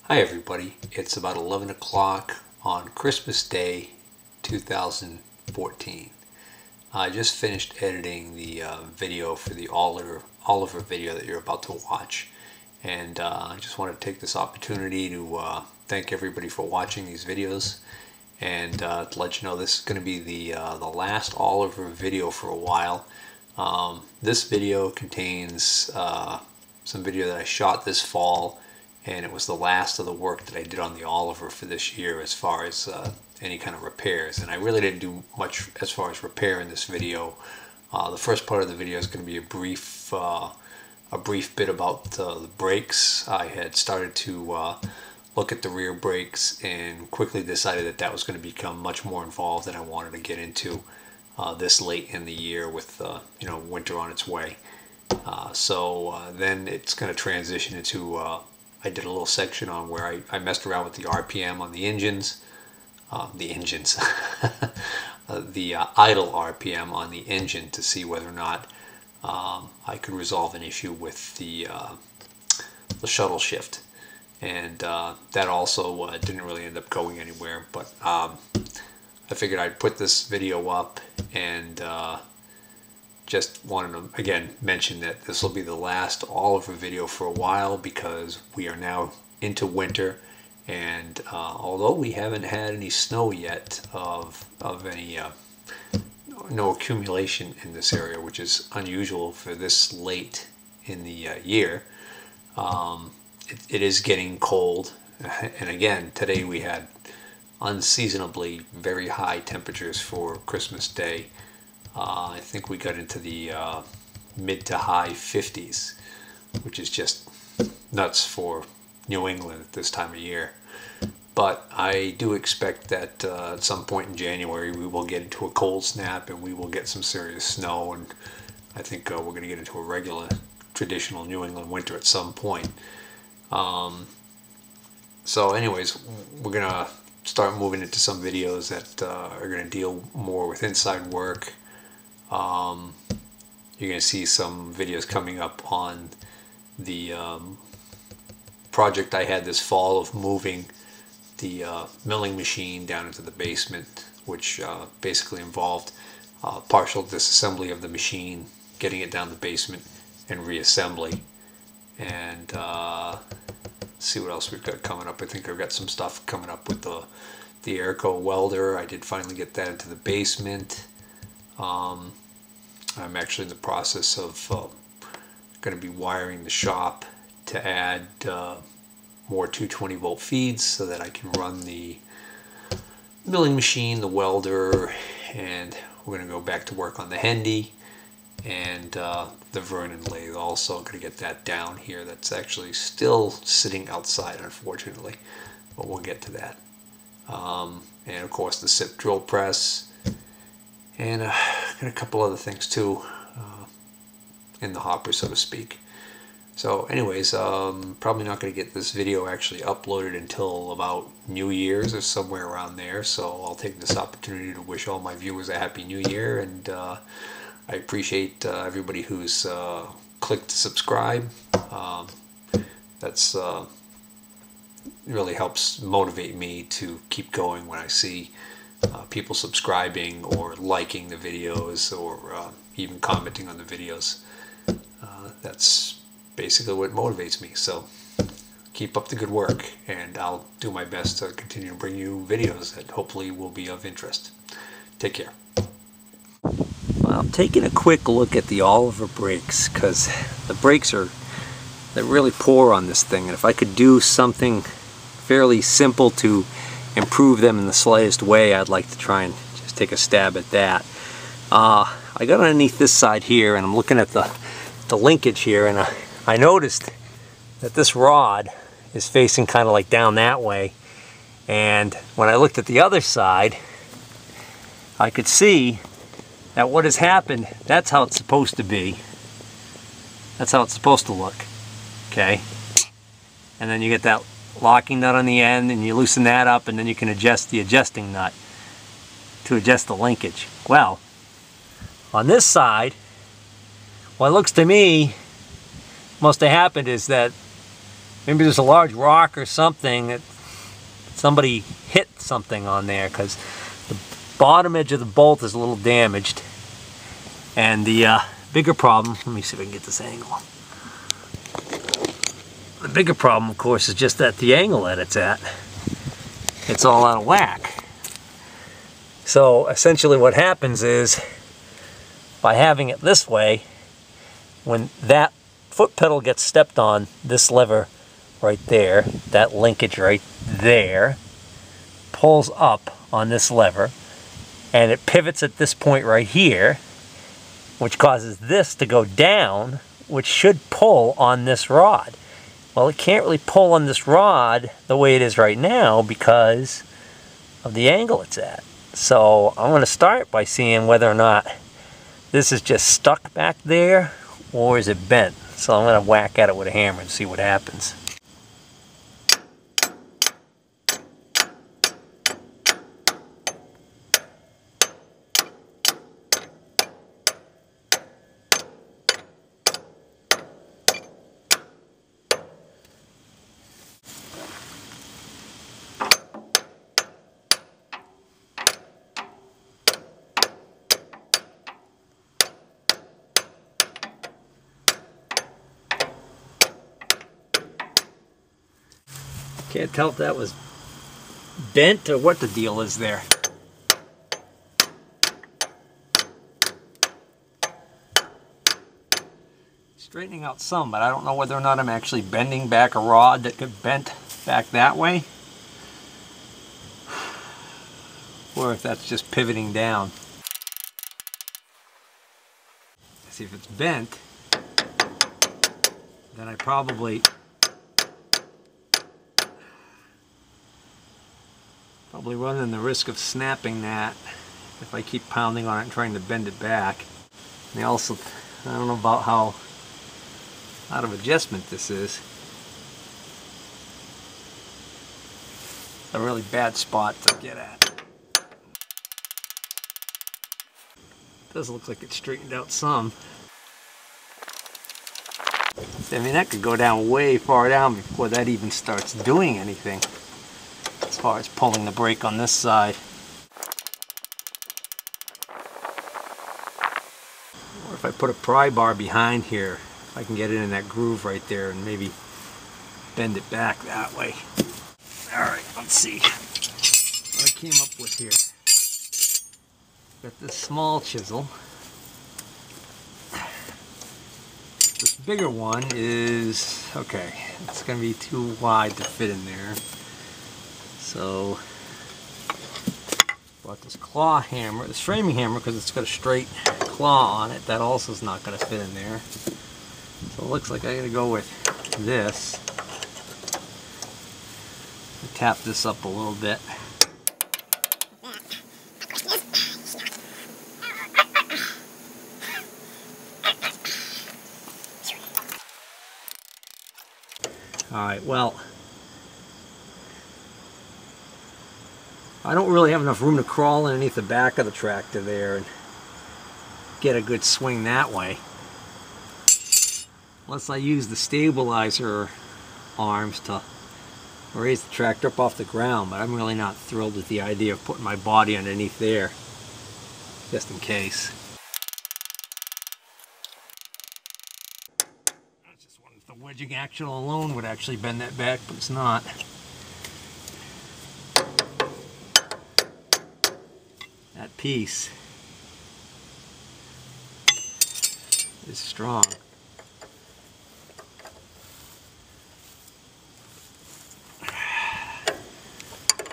Hi everybody, it's about 11 o'clock on Christmas Day 2014. I just finished editing the video for the Oliver video that you're about to watch, and I just want to take this opportunity to thank everybody for watching these videos, and to let you know this is going to be the last Oliver video for a while. This video contains some video that I shot this fall, and it was the last of the work that I did on the Oliver for this year as far as any kind of repairs. And I really didn't do much as far as repair in this video. The first part of the video is going to be a brief bit about the brakes. I had started to look at the rear brakes and quickly decided that that was going to become much more involved than I wanted to get into this late in the year with winter on its way. So then it's going to transition into I did a little section on where I messed around with the RPM on the engines, the idle RPM on the engine to see whether or not I could resolve an issue with the shuttle shift, and that also didn't really end up going anywhere. But I figured I'd put this video up and just wanted to again mention that this will be the last Oliver video for a while because we are now into winter, and although we haven't had any snow yet of any no accumulation in this area, which is unusual for this late in the year, it is getting cold. And again, today we had unseasonably very high temperatures for Christmas Day. I think we got into the mid to high 50s, which is just nuts for New England at this time of year. But I do expect that at some point in January we will get into a cold snap and we will get some serious snow, and I think we're going to get into a regular traditional New England winter at some point. So anyways, we're going to start moving into some videos that are going to deal more with inside work. You're going to see some videos coming up on the project I had this fall of moving the milling machine down into the basement, which basically involved partial disassembly of the machine, getting it down the basement, and reassembly. And see what else we've got coming up. I think I've got some stuff coming up with the Airco welder. I did finally get that into the basement. I'm actually in the process of going to be wiring the shop to add more 220 volt feeds so that I can run the milling machine, the welder, and we're going to go back to work on the Hendy and the Vernon lathe also. Going to get that down here. That's actually still sitting outside, unfortunately, but we'll get to that. And of course the SIP drill press. And got a couple other things too in the hopper, so to speak. So anyways, probably not going to get this video actually uploaded until about New Year's or somewhere around there. So I'll take this opportunity to wish all my viewers a Happy New Year, and I appreciate everybody who's clicked to subscribe. That's really helps motivate me to keep going when I see people subscribing or liking the videos or even commenting on the videos. That's basically what motivates me. So keep up the good work, and I'll do my best to continue to bring you videos that hopefully will be of interest. Take care. Well, I'm taking a quick look at the Oliver brakes because the brakes they're really poor on this thing, and if I could do something fairly simple to improve them in the slightest way, I'd like to try and just take a stab at that. I got underneath this side here, and I'm looking at the linkage here, and I noticed that this rod is facing kind of like down that way, and when I looked at the other side, I could see that what has happened, that's how it's supposed to be. That's how it's supposed to look. Okay? And then you get that locking nut on the end, and you loosen that up, and then you can adjust the adjusting nut to adjust the linkage. Well, on this side, what looks to me must have happened is that Maybe there's a large rock or something that somebody hit something on there, because the bottom edge of the bolt is a little damaged. And the bigger problem, let me see if I can get this angle. The bigger problem, of course, is just that the angle that it's at, it's all out of whack. So essentially what happens is, by having it this way, when that foot pedal gets stepped on, this lever right there, that linkage right there, pulls up on this lever, and it pivots at this point right here, which causes this to go down, which should pull on this rod. Well, it can't really pull on this rod the way it is right now because of the angle it's at. So I'm going to start by seeing whether or not this is just stuck back there or is it bent. So I'm going to whack at it with a hammer and see what happens. Can't tell if that was bent or what the deal is there. Straightening out some, but I don't know whether or not I'm actually bending back a rod that could bend back that way, or if that's just pivoting down. See, if it's bent, then I probably running the risk of snapping that if I keep pounding on it and trying to bend it back. And also, I don't know about how out of adjustment this is. A really bad spot to get at. It does look like it's straightened out some. I mean, that could go down way far down before that even starts doing anything as far as pulling the brake on this side. Or if I put a pry bar behind here, I can get it in that groove right there and maybe bend it back that way. Alright, let's see what I came up with here. Got this small chisel. This bigger one is, okay, it's going to be too wide to fit in there. So, bought this claw hammer, this framing hammer, because it's got a straight claw on it. That also is not going to fit in there. So it looks like I got to go with this. Tap this up a little bit. Alright, well, I don't really have enough room to crawl underneath the back of the tractor there and get a good swing that way. Unless I use the stabilizer arms to raise the tractor up off the ground, but I'm really not thrilled with the idea of putting my body underneath there, just in case. I just wondered if the wedging action alone would actually bend that back, but it's not. That piece is strong.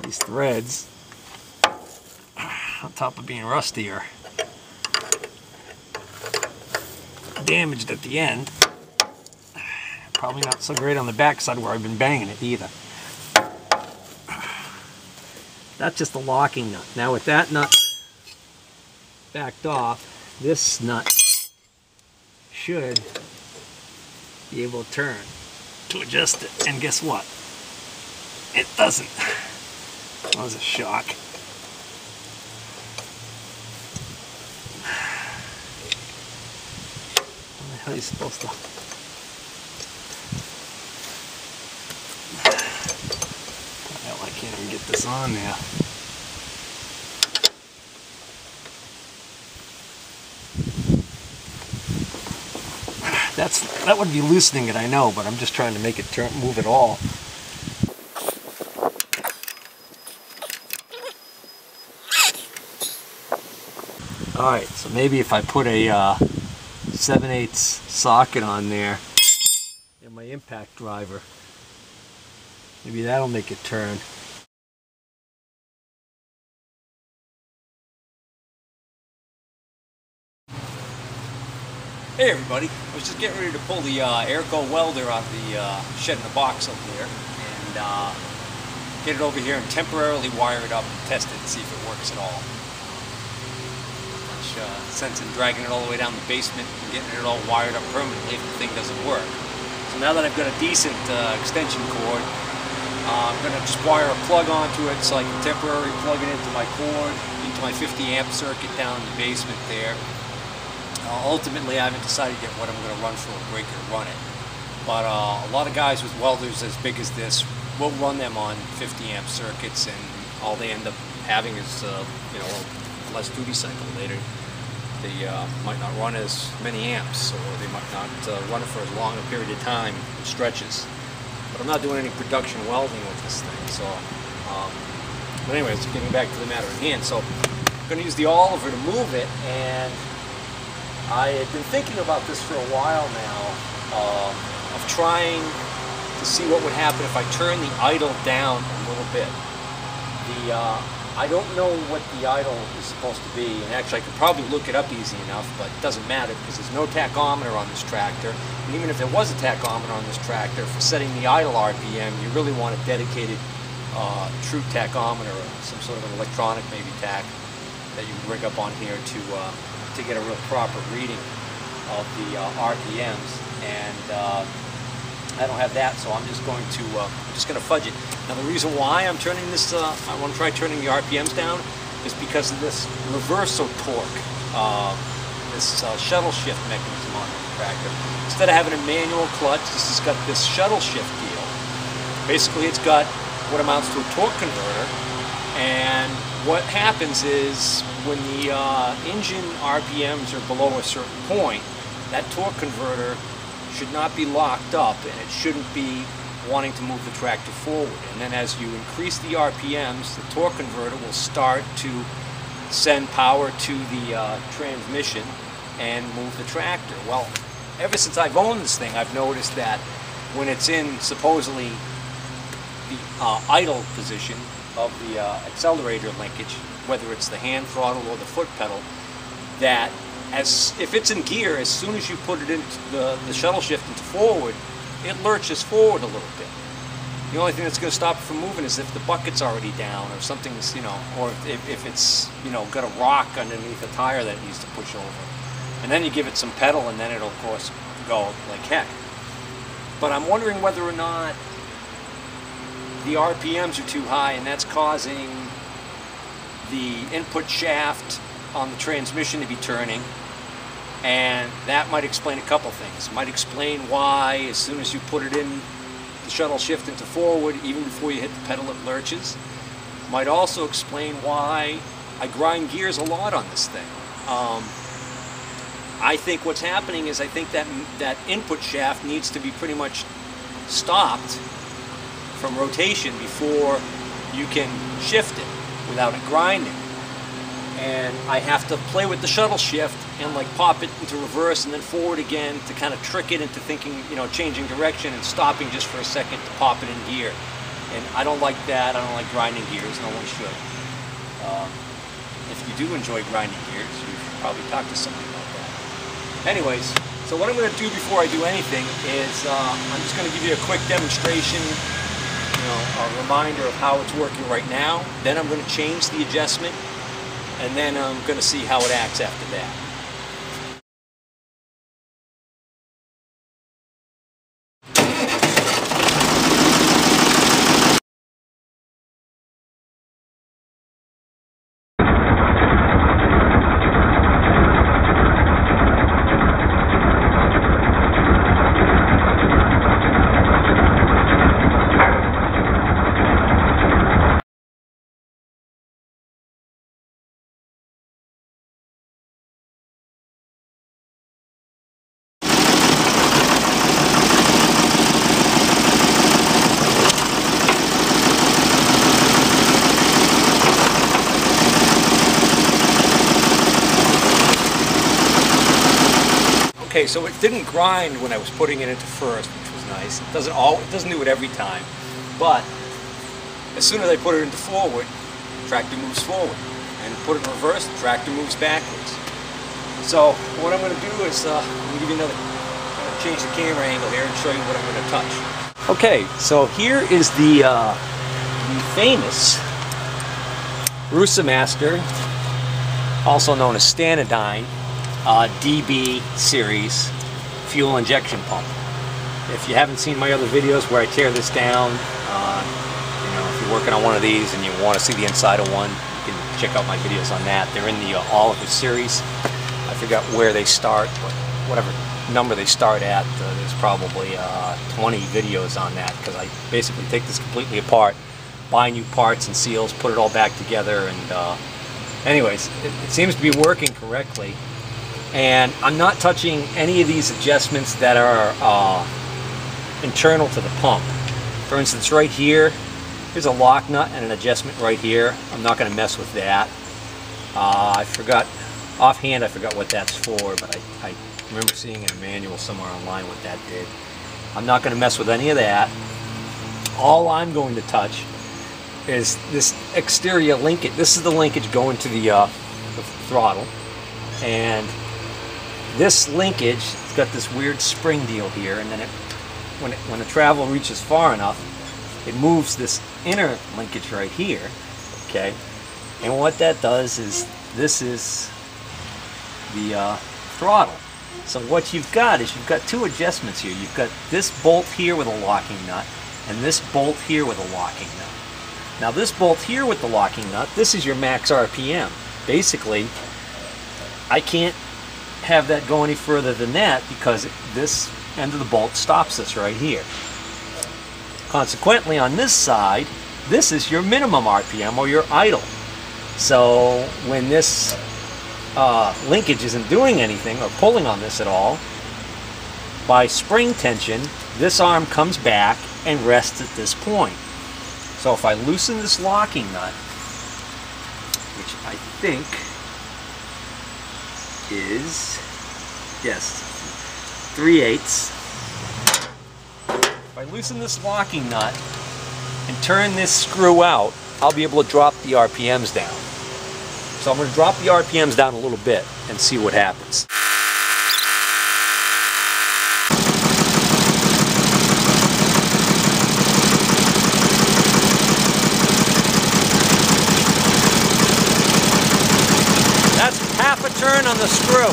These threads, on top of being rusty, are damaged at the end. Probably not so great on the back side where I've been banging it either. That's just the locking nut. Now with that nut backed off, this nut should be able to turn to adjust it. And guess what? It doesn't. That was a shock. How are you supposed to? and get this on there. That would be loosening it, I know, but I'm just trying to make it move it all. Alright, so maybe if I put a 7/8 socket on there and my impact driver, maybe that'll make it turn. Hey everybody, I was just getting ready to pull the air-cooled welder out of the shed in the box up there and get it over here and temporarily wire it up and test it and see if it works at all. Much sense in dragging it all the way down the basement and getting it all wired up permanently if the thing doesn't work. So now that I've got a decent extension cord, I'm going to just wire a plug onto it so I can temporarily plug it into my cord, into my 50 amp circuit down in the basement there. Ultimately, I haven't decided yet what I'm going to run for a breaker to run it. But a lot of guys with welders as big as this will run them on 50 amp circuits, and all they end up having is you know, less duty cycle later. They might not run as many amps, or they might not run it for as long a period of time in stretches. But I'm not doing any production welding with this thing, so. But anyways, getting back to the matter at hand. So I'm going to use the Oliver to move it, and I had been thinking about this for a while now, of trying to see what would happen if I turn the idle down a little bit. I don't know what the idle is supposed to be, and actually I could probably look it up easy enough, but it doesn't matter because there's no tachometer on this tractor. And even if there was a tachometer on this tractor, for setting the idle RPM, you really want a dedicated true tachometer, or some sort of an electronic maybe tach that you can rig up on here to get a real proper reading of the RPMs, and I don't have that, so I'm just going to fudge it. Now the reason why I'm turning this, I want to try turning the RPMs down, is because of this reverso torque, this shuttle shift mechanism on the tractor. Instead of having a manual clutch, this has got this shuttle shift deal. Basically, it's got what amounts to a torque converter, and what happens is when the engine RPMs are below a certain point, that torque converter should not be locked up, and it shouldn't be wanting to move the tractor forward. And then as you increase the RPMs, the torque converter will start to send power to the transmission and move the tractor. Well, ever since I've owned this thing, I've noticed that when it's in supposedly the idle position of the accelerator linkage, whether it's the hand throttle or the foot pedal, that if it's in gear, as soon as you put it into the shuttle shift into forward, it lurches forward a little bit. The only thing that's going to stop it from moving is if the bucket's already down, or something's, you know, or if it's, you know, got a rock underneath a tire that it needs to push over. And then you give it some pedal, and then it'll of course go like heck. But I'm wondering whether or not the RPMs are too high, and that's causing the input shaft on the transmission to be turning, and that might explain a couple things. It might explain why as soon as you put it in the shuttle shift into forward, even before you hit the pedal, it lurches. Might also explain why I grind gears a lot on this thing. I think what's happening is I think that input shaft needs to be pretty much stopped from rotation before you can shift it without it grinding. And I have to play with the shuttle shift and like pop it into reverse and then forward again to kind of trick it into thinking, you know, changing direction and stopping just for a second to pop it in gear. And I don't like that. I don't like grinding gears. No one should. If you do enjoy grinding gears, you should probably talk to somebody about that. Anyways, so what I'm going to do before I do anything is I'm just going to give you a quick demonstration, you know, a reminder of how it's working right now. Then I'm going to change the adjustment, and then I'm going to see how it acts after that. Okay, so it didn't grind when I was putting it into first, which was nice. It doesn't do it every time, but as soon as I put it into forward, tractor moves forward, and put it in reverse, tractor moves backwards. So what I'm going to do is I'm going to give you another. I'm going to change the camera angle here and show you what I'm going to touch. Okay, so here is the famous Master, also known as Stanadyne, DB series fuel injection pump. If you haven't seen my other videos where I tear this down, if you're working on one of these and you want to see the inside of one, you can check out my videos on that. They're in the Oliver series. I forgot where they start, but whatever number they start at, there's probably 20 videos on that, because I basically take this completely apart, buy new parts and seals, put it all back together, and anyways, it seems to be working correctly. And I'm not touching any of these adjustments that are internal to the pump. For instance, right here, here's a lock nut and an adjustment right here. I'm not going to mess with that. I forgot, offhand I forgot what that's for, but I remember seeing in a manual somewhere online what that did. I'm not going to mess with any of that. All I'm going to touch is this exterior linkage. This is the linkage going to the throttle, and this linkage, it's got this weird spring deal here, and then when the travel reaches far enough, it moves this inner linkage right here, okay? And what that does is, this is the throttle. So what you've got is, you've got two adjustments here. You've got this bolt here with a locking nut, and this bolt here with a locking nut. Now this bolt here with the locking nut, this is your max RPM. Basically, I can't have that go any further than that, because this end of the bolt stops this right here. Consequently, on this side, this is your minimum RPM, or your idle. So when this linkage isn't doing anything or pulling on this at all, by spring tension, this arm comes back and rests at this point. So if I loosen this locking nut, which I think is, yes, 3/8. If I loosen this locking nut and turn this screw out, I'll be able to drop the RPMs down. So I'm going to drop the RPMs down a little bit and see what happens. That's half a turn on the screw.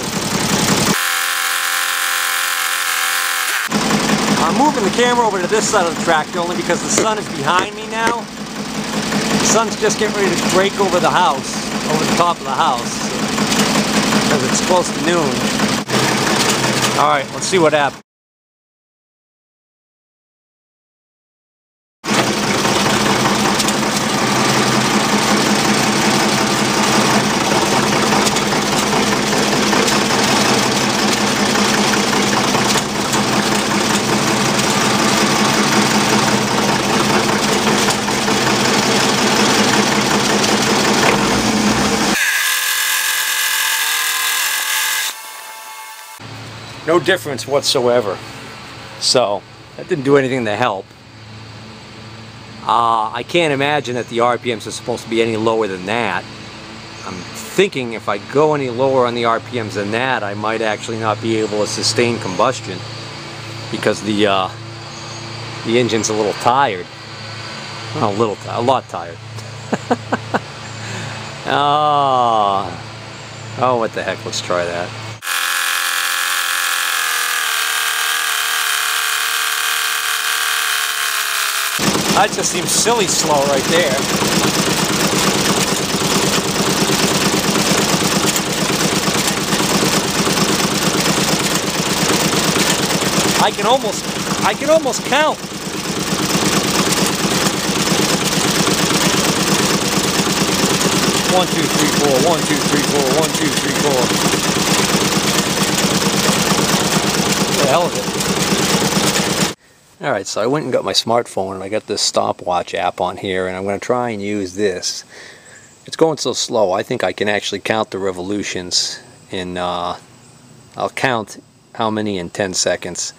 I'm moving the camera over to this side of the tractor only because the sun is behind me now. The sun's just getting ready to break over the house, over the top of the house, because it's close to noon. Alright, let's see what happens. No difference whatsoever. So that didn't do anything to help. I can't imagine that the RPMs are supposed to be any lower than that. I'm thinking if I go any lower on the RPMs than that, I might actually not be able to sustain combustion, because the engine's a little tired. Not a little tired, a lot tired. Oh, what the heck? Let's try that. That just seems silly slow right there. I can almost count. 1, 2, 3, 4, 1, 2, 3, 4, 1, 2, 3, 4. What the hell is it? Alright, so I went and got my smartphone and I got this stopwatch app on here, and I'm going to try and use this. It's going so slow, I think I can actually count the revolutions in, I'll count how many in 10 seconds,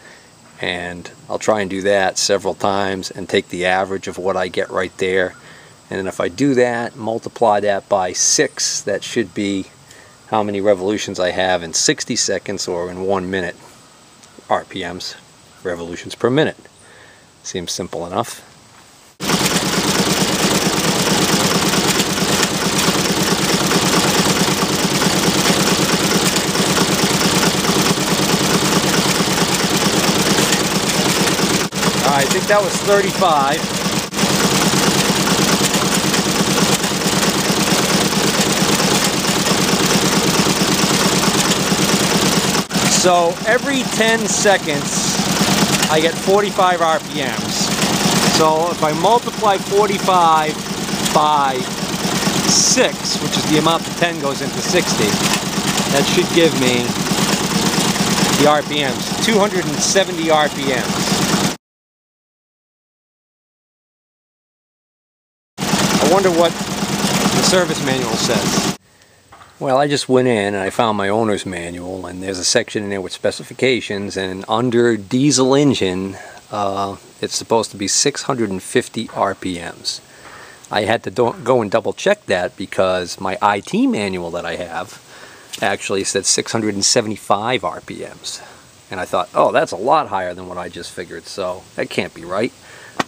and I'll try and do that several times and take the average of what I get right there. And then if I do that, multiply that by 6, that should be how many revolutions I have in 60 seconds or in 1 minute. RPMs, revolutions per minute. Seems simple enough. I think that was 35. So every 10 seconds I get 45 RPMs. So if I multiply 45 by 6, which is the amount the 10 goes into 60, that should give me the RPMs, 270 RPMs. I wonder what the service manual says. Well, I just went in and I found my owner's manual, and there's a section in there with specifications, and under diesel engine it's supposed to be 650 RPMs. I had to go and double check that because my IT manual that I have actually said 675 RPMs, and I thought, oh, that's a lot higher than what I just figured, so that can't be right.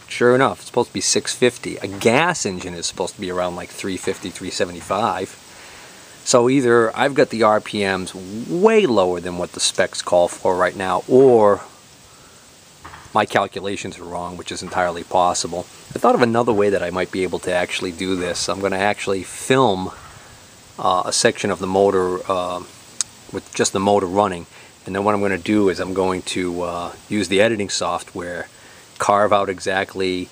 Sure enough, it's supposed to be 650. A gas engine is supposed to be around like 350, 375. So either I've got the RPMs way lower than what the specs call for right now, or my calculations are wrong, which is entirely possible. I thought of another way that I might be able to actually do this. I'm going to actually film a section of the motor with just the motor running, and then what I'm going to do is I'm going to use the editing software, carve out exactly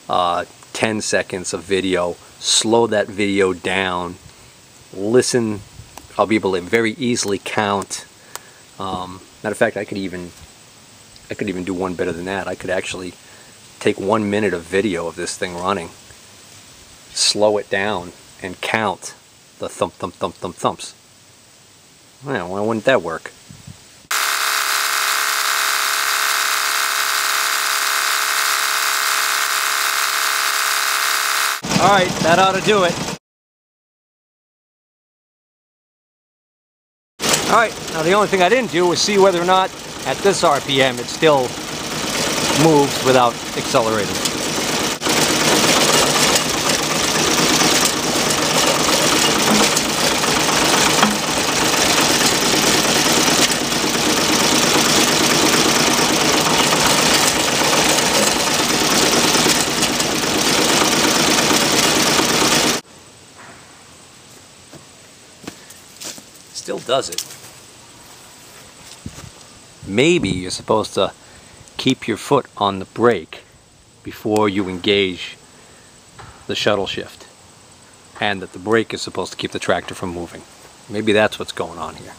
10 seconds of video, slow that video down, listen. I'll be able to very easily count. Matter of fact, I could even do one better than that. I could actually take 1 minute of video of this thing running, slow it down, and count the thump, thump, thump, thump, thumps. Well, why wouldn't that work? Alright, that ought to do it. Alright, now the only thing I didn't do was see whether or not at this RPM it still moves without accelerating. Still does it. Maybe you're supposed to keep your foot on the brake before you engage the shuttle shift, and that the brake is supposed to keep the tractor from moving. Maybe that's what's going on here.